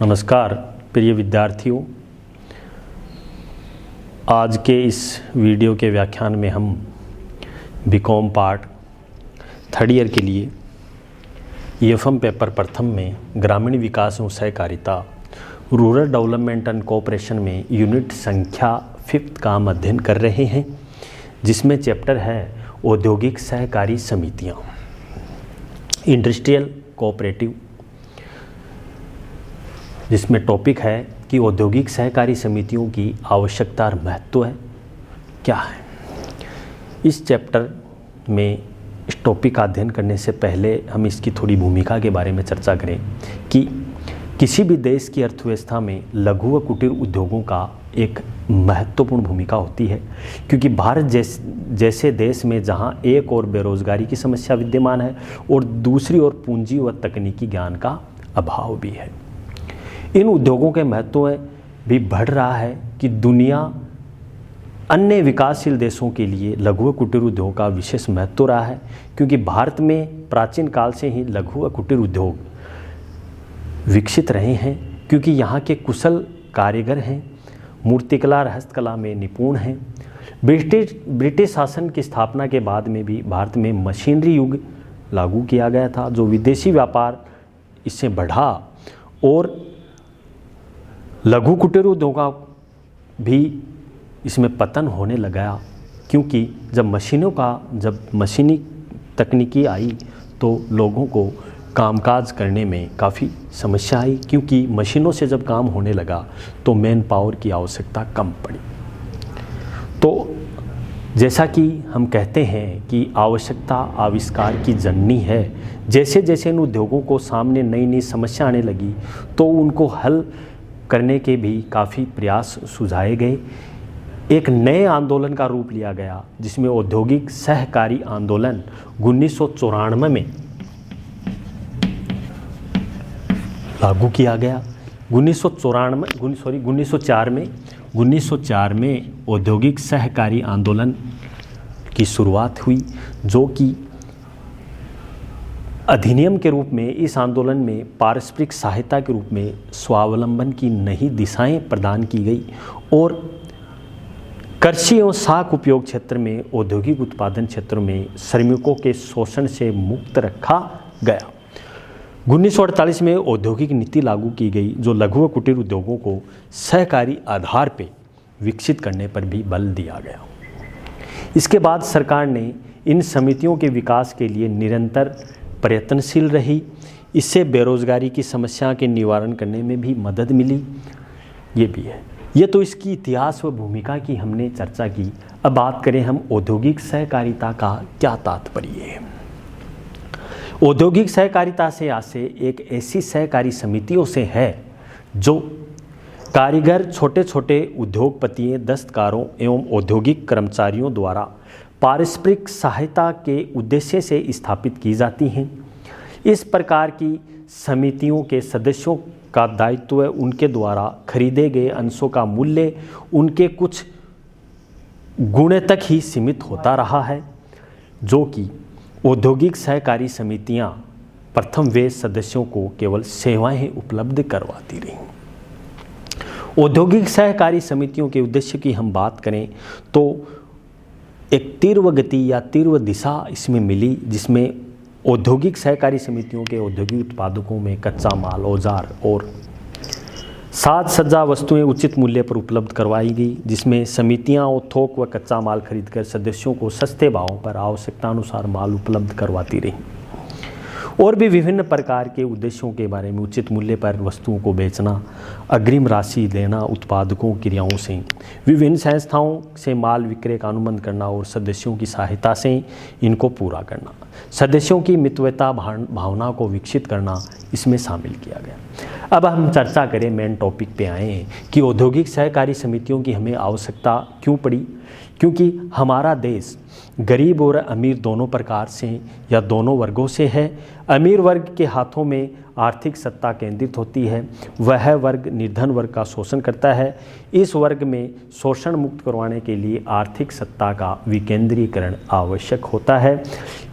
नमस्कार प्रिय विद्यार्थियों, आज के इस वीडियो के व्याख्यान में हम बीकॉम पार्ट थर्ड ईयर के लिए ईएफएम पेपर प्रथम में ग्रामीण विकास एवं सहकारिता रूरल डेवलपमेंट एंड कोऑपरेशन में यूनिट संख्या 5 का हम अध्ययन कर रहे हैं, जिसमें चैप्टर है औद्योगिक सहकारी समितियाँ, इंडस्ट्रियल कोऑपरेटिव, जिसमें टॉपिक है कि औद्योगिक सहकारी समितियों की आवश्यकता और महत्व है क्या है। इस चैप्टर में इस टॉपिक का अध्ययन करने से पहले हम इसकी थोड़ी भूमिका के बारे में चर्चा करें कि किसी भी देश की अर्थव्यवस्था में लघु व कुटीर उद्योगों का एक महत्वपूर्ण भूमिका होती है, क्योंकि भारत जैसे देश में जहां एक और बेरोजगारी की समस्या विद्यमान है और दूसरी ओर पूंजी व तकनीकी ज्ञान का अभाव भी है। इन उद्योगों के महत्व भी बढ़ रहा है कि दुनिया अन्य विकासशील देशों के लिए लघु व कुटीर उद्योग का विशेष महत्व रहा है, क्योंकि भारत में प्राचीन काल से ही लघु व कुटीर उद्योग विकसित रहे हैं, क्योंकि यहाँ के कुशल कारीगर हैं, मूर्तिकला और हस्तकला में निपुण हैं। ब्रिटिश शासन की स्थापना के बाद में भी भारत में मशीनरी युग लागू किया गया था, जो विदेशी व्यापार इससे बढ़ा और लघु कुटीर उद्योग का भी इसमें पतन होने लगा, क्योंकि जब मशीनी तकनीकी आई तो लोगों को कामकाज करने में काफ़ी समस्या आई, क्योंकि मशीनों से जब काम होने लगा तो मैन पावर की आवश्यकता कम पड़ी। तो जैसा कि हम कहते हैं कि आवश्यकता आविष्कार की जननी है, जैसे जैसे इन उद्योगों को सामने नई नई समस्या आने लगी तो उनको हल करने के भी काफ़ी प्रयास सुझाए गए। एक नए आंदोलन का रूप लिया गया, जिसमें औद्योगिक सहकारी आंदोलन 1994 में लागू किया गया। 1904 में औद्योगिक सहकारी आंदोलन की शुरुआत हुई, जो कि अधिनियम के रूप में इस आंदोलन में पारस्परिक सहायता के रूप में स्वावलंबन की नई दिशाएं प्रदान की गई और कृषि एवं साख उपयोग क्षेत्र में औद्योगिक उत्पादन क्षेत्र में श्रमिकों के शोषण से मुक्त रखा गया। 1948 में औद्योगिक नीति लागू की गई, जो लघु व कुटीर उद्योगों को सहकारी आधार पर विकसित करने पर भी बल दिया गया। इसके बाद सरकार ने इन समितियों के विकास के लिए निरंतर प्रयत्नशील रही। इससे बेरोजगारी की समस्या के निवारण करने में भी मदद मिली। ये भी है। ये तो इसकी इतिहास व भूमिका की हमने चर्चा की। अब बात करें हम औद्योगिक सहकारिता का क्या तात्पर्य है। औद्योगिक सहकारिता से आशय एक ऐसी सहकारी समितियों से है जो कारीगर, छोटे छोटे उद्योगपतियों, दस्तकारों एवं औद्योगिक कर्मचारियों द्वारा पारस्परिक सहायता के उद्देश्य से स्थापित की जाती हैं। इस प्रकार की समितियों के सदस्यों का दायित्व उनके द्वारा खरीदे गए अंशों का मूल्य उनके कुछ गुणे तक ही सीमित होता रहा है, जो कि औद्योगिक सहकारी समितियां प्रथम वे सदस्यों को केवल सेवाएं उपलब्ध करवाती रहीं। औद्योगिक सहकारी समितियों के उद्देश्य की हम बात करें तो एक तीव्र गति या तीव्र दिशा इसमें मिली, जिसमें औद्योगिक सहकारी समितियों के औद्योगिक उत्पादकों में कच्चा माल, औजार और साज सज्जा वस्तुएं उचित मूल्य पर उपलब्ध करवाई गई, जिसमें समितियां थोक व कच्चा माल खरीदकर सदस्यों को सस्ते भावों पर आवश्यकता अनुसार माल उपलब्ध करवाती रहीं। और भी विभिन्न प्रकार के उद्देश्यों के बारे में उचित मूल्य पर वस्तुओं को बेचना, अग्रिम राशि देना, उत्पादकों क्रियाओं से विभिन्न संस्थाओं से माल विक्रय का अनुबंध करना और सदस्यों की सहायता से इनको पूरा करना, सदस्यों की मित्रता भावना को विकसित करना इसमें शामिल किया गया। अब हम चर्चा करें, मेन टॉपिक पे आए हैं कि औद्योगिक सहकारी समितियों की हमें आवश्यकता क्यों पड़ी। क्योंकि हमारा देश गरीब और अमीर दोनों प्रकार से या दोनों वर्गों से है। अमीर वर्ग के हाथों में आर्थिक सत्ता केंद्रित होती है, वह वर्ग निर्धन वर्ग का शोषण करता है। इस वर्ग में शोषण मुक्त करवाने के लिए आर्थिक सत्ता का विकेंद्रीकरण आवश्यक होता है।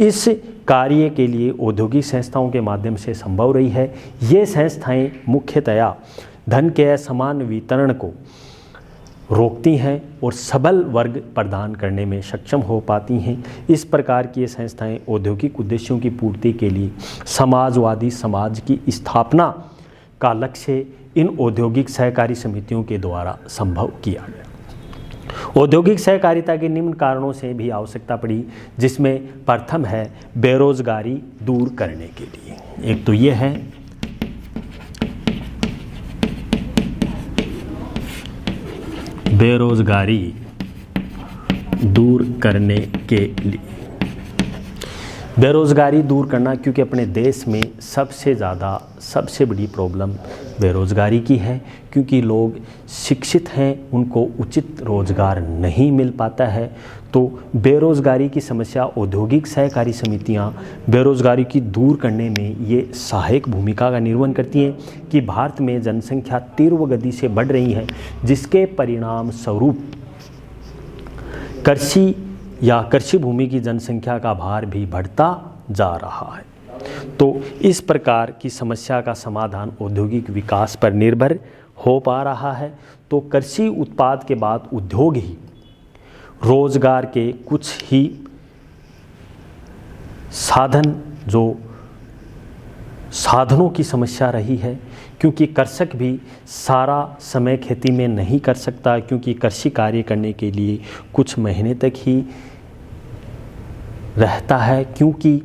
इस कार्य के लिए औद्योगिक संस्थाओं के माध्यम से संभव रही है। ये संस्थाएं मुख्यतया धन के असमान वितरण को रोकती हैं और सबल वर्ग प्रदान करने में सक्षम हो पाती हैं। इस प्रकार की ये संस्थाएं औद्योगिक उद्देश्यों की पूर्ति के लिए समाजवादी समाज की स्थापना का लक्ष्य इन औद्योगिक सहकारी समितियों के द्वारा संभव किया गया। औद्योगिक सहकारिता के निम्न कारणों से भी आवश्यकता पड़ी, जिसमें प्रथम है बेरोजगारी दूर करने के लिए। एक तो ये है बेरोजगारी दूर करने के लिए। बेरोजगारी दूर करना, क्योंकि अपने देश में सबसे बड़ी प्रॉब्लम बेरोजगारी की है, क्योंकि लोग शिक्षित हैं, उनको उचित रोजगार नहीं मिल पाता है। तो बेरोजगारी की समस्या औद्योगिक सहकारी समितियां बेरोजगारी की दूर करने में ये सहायक भूमिका का निर्वहन करती हैं कि भारत में जनसंख्या तीव्र गति से बढ़ रही है, जिसके परिणाम स्वरूप कृषि भूमि की जनसंख्या का भार भी बढ़ता जा रहा है। तो इस प्रकार की समस्या का समाधान औद्योगिक विकास पर निर्भर हो पा रहा है। तो कृषि उत्पाद के बाद उद्योग ही रोजगार के कुछ ही साधनों की समस्या रही है, क्योंकि कृषक भी सारा समय खेती में नहीं कर सकता, क्योंकि कृषि कार्य करने के लिए कुछ महीने तक ही रहता है। क्योंकि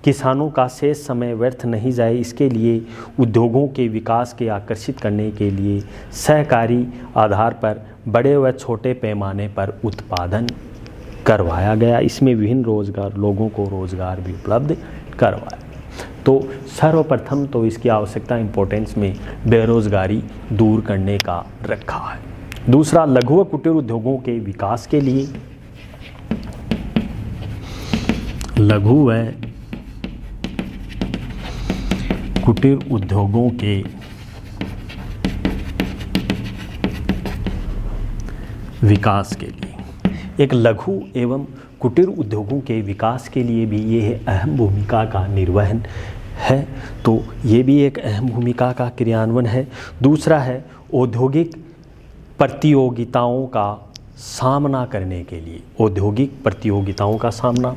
किसानों का शेष समय व्यर्थ नहीं जाए, इसके लिए उद्योगों के विकास के आकर्षित करने के लिए सहकारी आधार पर बड़े व छोटे पैमाने पर उत्पादन करवाया गया। इसमें विभिन्न लोगों को रोजगार भी उपलब्ध करवाया। तो सर्वप्रथम तो इसकी आवश्यकता इम्पोर्टेंस में बेरोजगारी दूर करने का रखा है। दूसरा, लघु व कुटीर उद्योगों के विकास के लिए लघु व कुटीर उद्योगों के विकास के लिए, एक लघु एवं कुटीर उद्योगों के विकास के लिए भी ये अहम भूमिका का निर्वहन है। तो ये भी एक अहम भूमिका का क्रियान्वयन है। दूसरा है औद्योगिक प्रतियोगिताओं का सामना करने के लिए, औद्योगिक प्रतियोगिताओं का सामना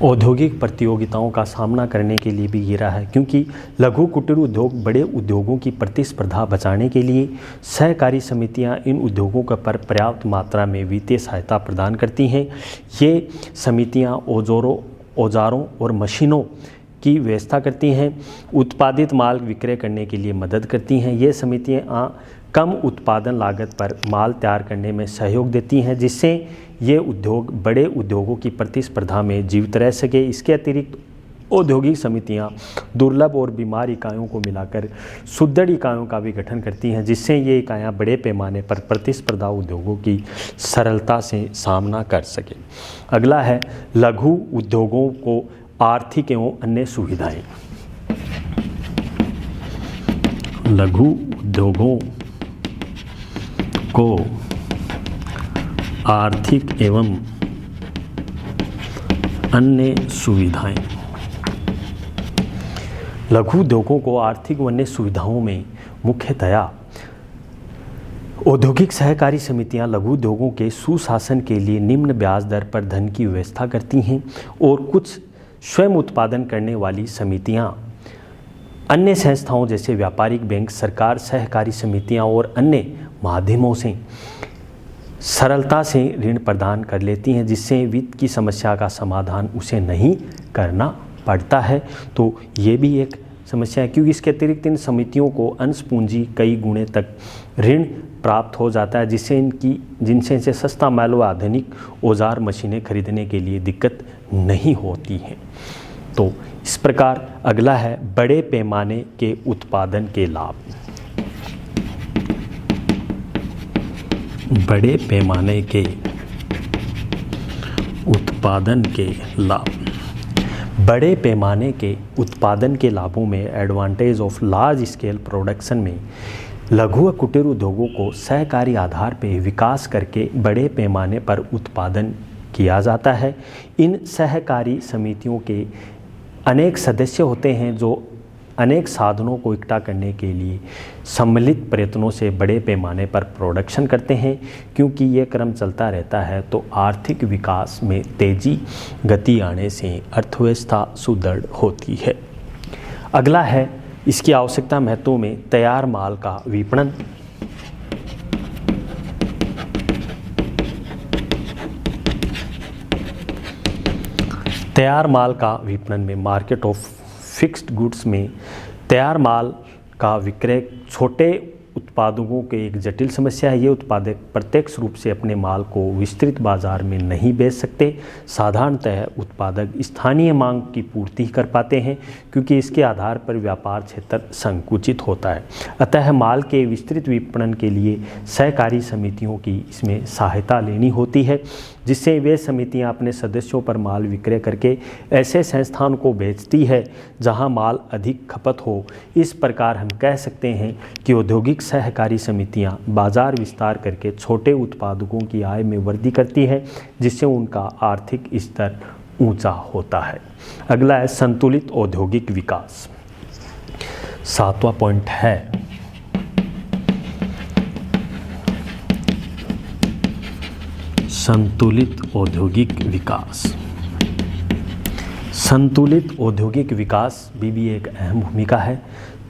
औद्योगिक प्रतियोगिताओं का सामना करने के लिए भी गिरा है, क्योंकि लघु कुटीर उद्योग बड़े उद्योगों की प्रतिस्पर्धा बचाने के लिए सहकारी समितियां इन उद्योगों पर पर्याप्त मात्रा में वित्तीय सहायता प्रदान करती हैं। ये समितियां औजारों और मशीनों की व्यवस्था करती हैं, उत्पादित माल विक्रय करने के लिए मदद करती हैं। ये समितियां कम उत्पादन लागत पर माल तैयार करने में सहयोग देती हैं, जिससे ये उद्योग बड़े उद्योगों की प्रतिस्पर्धा में जीवित रह सके। इसके अतिरिक्त औद्योगिक समितियां दुर्लभ और बीमार इकाइयों को मिलाकर सुदृढ़ इकाइयों का भी गठन करती हैं, जिससे ये इकाइयां बड़े पैमाने पर प्रतिस्पर्धा उद्योगों की सरलता से सामना कर सके। अगला है लघु उद्योगों को आर्थिक एवं अन्य सुविधाएं। लघु उद्योगों को आर्थिक एवं अन्य सुविधाएं। लघु उद्योगों को आर्थिक व अन्य सुविधाओं में मुख्यतया औद्योगिक सहकारी समितियां लघु उद्योगों के सुशासन के लिए निम्न ब्याज दर पर धन की व्यवस्था करती हैं, और कुछ स्वयं उत्पादन करने वाली समितियां अन्य संस्थाओं जैसे व्यापारिक बैंक, सरकार, सहकारी समितियां और अन्य माध्यमों से सरलता से ऋण प्रदान कर लेती हैं, जिससे वित्त की समस्या का समाधान उसे नहीं करना पड़ता है। तो ये भी एक समस्या है, क्योंकि इसके अतिरिक्त इन समितियों को अंश पूंजी कई गुणे तक ऋण प्राप्त हो जाता है, जिनसे इसे सस्ता माल व आधुनिक औजार मशीनें खरीदने के लिए दिक्कत नहीं होती है। तो इस प्रकार अगला है बड़े पैमाने के उत्पादन के लाभ। बड़े पैमाने के उत्पादन के लाभ। बड़े पैमाने के उत्पादन के लाभों में advantage of large scale production में लघु व कुटीर उद्योगों को सहकारी आधार पर विकास करके बड़े पैमाने पर उत्पादन किया जाता है। इन सहकारी समितियों के अनेक सदस्य होते हैं जो अनेक साधनों को इकट्ठा करने के लिए सम्मिलित प्रयत्नों से बड़े पैमाने पर प्रोडक्शन करते हैं। क्योंकि ये क्रम चलता रहता है तो आर्थिक विकास में तेजी गति आने से अर्थव्यवस्था सुदृढ़ होती है। अगला है इसकी आवश्यकता महत्व में तैयार माल का विपणन। तैयार माल का विपणन में मार्केट ऑफ फिक्स्ड गुड्स में तैयार माल का विक्रय छोटे उत्पादकों के एक जटिल समस्या है। ये उत्पादक प्रत्यक्ष रूप से अपने माल को विस्तृत बाजार में नहीं बेच सकते। साधारणतः उत्पादक स्थानीय मांग की पूर्ति कर पाते हैं क्योंकि इसके आधार पर व्यापार क्षेत्र संकुचित होता है। अतः माल के विस्तृत विपणन के लिए सहकारी समितियों की इसमें सहायता लेनी होती है, जिससे वे समितियां अपने सदस्यों पर माल विक्रय करके ऐसे संस्थान को बेचती है जहां माल अधिक खपत हो। इस प्रकार हम कह सकते हैं कि औद्योगिक सहकारी समितियां बाजार विस्तार करके छोटे उत्पादकों की आय में वृद्धि करती है, जिससे उनका आर्थिक स्तर ऊंचा होता है। अगला है संतुलित औद्योगिक विकास। 7वां पॉइंट है संतुलित औद्योगिक विकास। संतुलित औद्योगिक विकास भी एक अहम भूमिका है।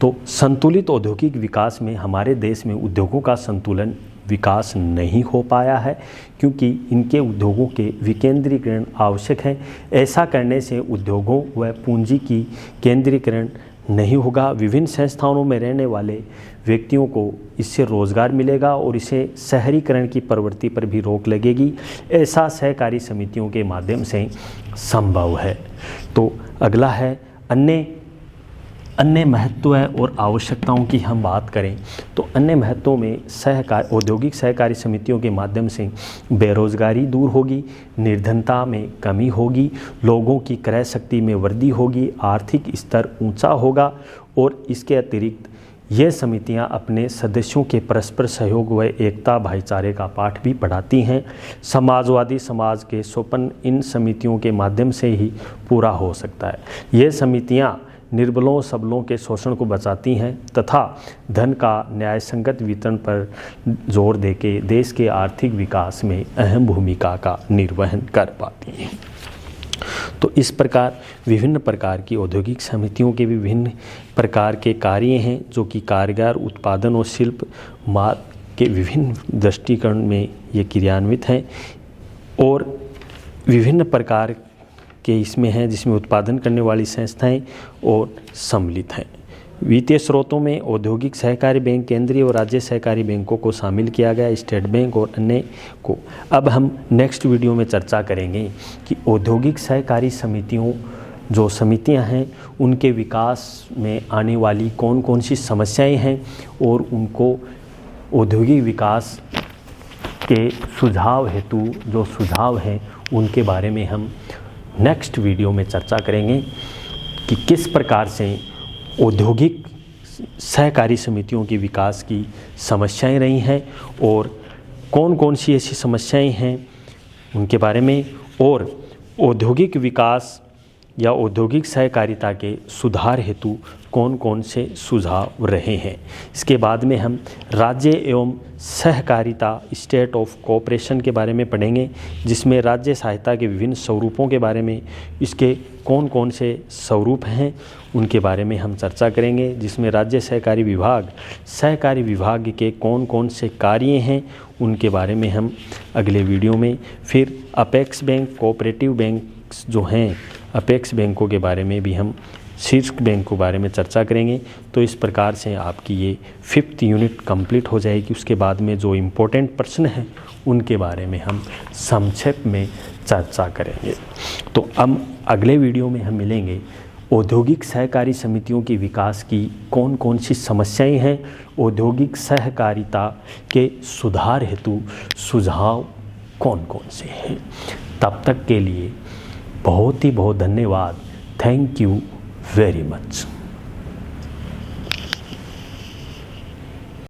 तो संतुलित औद्योगिक विकास में हमारे देश में उद्योगों का संतुलन विकास नहीं हो पाया है क्योंकि इनके उद्योगों के विकेंद्रीकरण आवश्यक है। ऐसा करने से उद्योगों व पूंजी की केंद्रीकरण नहीं होगा। विभिन्न संस्थानों में रहने वाले व्यक्तियों को इससे रोजगार मिलेगा और इसे शहरीकरण की प्रवृत्ति पर भी रोक लगेगी। ऐसा सहकारी समितियों के माध्यम से संभव है। तो अगला है अन्य महत्व और आवश्यकताओं की हम बात करें तो अन्य महत्वों में औद्योगिक सहकारी समितियों के माध्यम से बेरोजगारी दूर होगी, निर्धनता में कमी होगी, लोगों की क्रय शक्ति में वृद्धि होगी, आर्थिक स्तर ऊंचा होगा और इसके अतिरिक्त ये समितियां अपने सदस्यों के परस्पर सहयोग व एकता भाईचारे का पाठ भी पढ़ाती हैं। समाजवादी समाज के स्वप्न इन समितियों के माध्यम से ही पूरा हो सकता है। ये समितियां निर्बलों सबलों के शोषण को बचाती हैं तथा धन का न्यायसंगत वितरण पर जोर देके देश के आर्थिक विकास में अहम भूमिका का निर्वहन कर पाती हैं। तो इस प्रकार विभिन्न प्रकार की औद्योगिक समितियों के विभिन्न प्रकार के कार्य हैं जो कि कारीगर उत्पादन और शिल्प मार्ग के विभिन्न दृष्टिकोण में ये क्रियान्वित हैं और विभिन्न प्रकार के इसमें हैं जिसमें उत्पादन करने वाली संस्थाएं और सम्मिलित हैं। वित्तीय स्रोतों में औद्योगिक सहकारी बैंक, केंद्रीय और राज्य सहकारी बैंकों को शामिल किया गया, स्टेट बैंक और अन्य को। अब हम नेक्स्ट वीडियो में चर्चा करेंगे कि औद्योगिक सहकारी समितियां हैं उनके विकास में आने वाली कौन कौन सी समस्याएं हैं और उनको औद्योगिक विकास के सुझाव हेतु जो सुझाव हैं उनके बारे में हम नेक्स्ट वीडियो में चर्चा करेंगे कि किस प्रकार से औद्योगिक सहकारी समितियों के विकास की समस्याएं रही हैं और कौन कौन सी ऐसी समस्याएं हैं उनके बारे में और औद्योगिक विकास या औद्योगिक सहकारिता के सुधार हेतु कौन कौन से सुझाव रहे हैं। इसके बाद में हम राज्य एवं सहकारिता स्टेट ऑफ कोऑपरेशन के बारे में पढ़ेंगे, जिसमें राज्य सहायता के विभिन्न स्वरूपों के बारे में, इसके कौन कौन से स्वरूप हैं उनके बारे में हम चर्चा करेंगे, जिसमें राज्य सहकारी विभाग के कौन कौन से कार्य हैं उनके बारे में हम अगले वीडियो में। फिर अपेक्स बैंक, कोऑपरेटिव बैंक जो हैं अपेक्स बैंकों के बारे में भी हम शीर्ष बैंक के बारे में चर्चा करेंगे। तो इस प्रकार से आपकी ये 5th यूनिट कंप्लीट हो जाएगी। उसके बाद में जो इम्पोर्टेंट प्रश्न हैं उनके बारे में हम संक्षेप में चर्चा करेंगे। तो अब अगले वीडियो में हम मिलेंगे, औद्योगिक सहकारी समितियों की विकास की कौन कौन सी समस्याएं हैं, औद्योगिक सहकारिता के सुधार हेतु सुझाव कौन कौन से हैं। तब तक के लिए बहुत ही बहुत धन्यवाद। Thank you very much.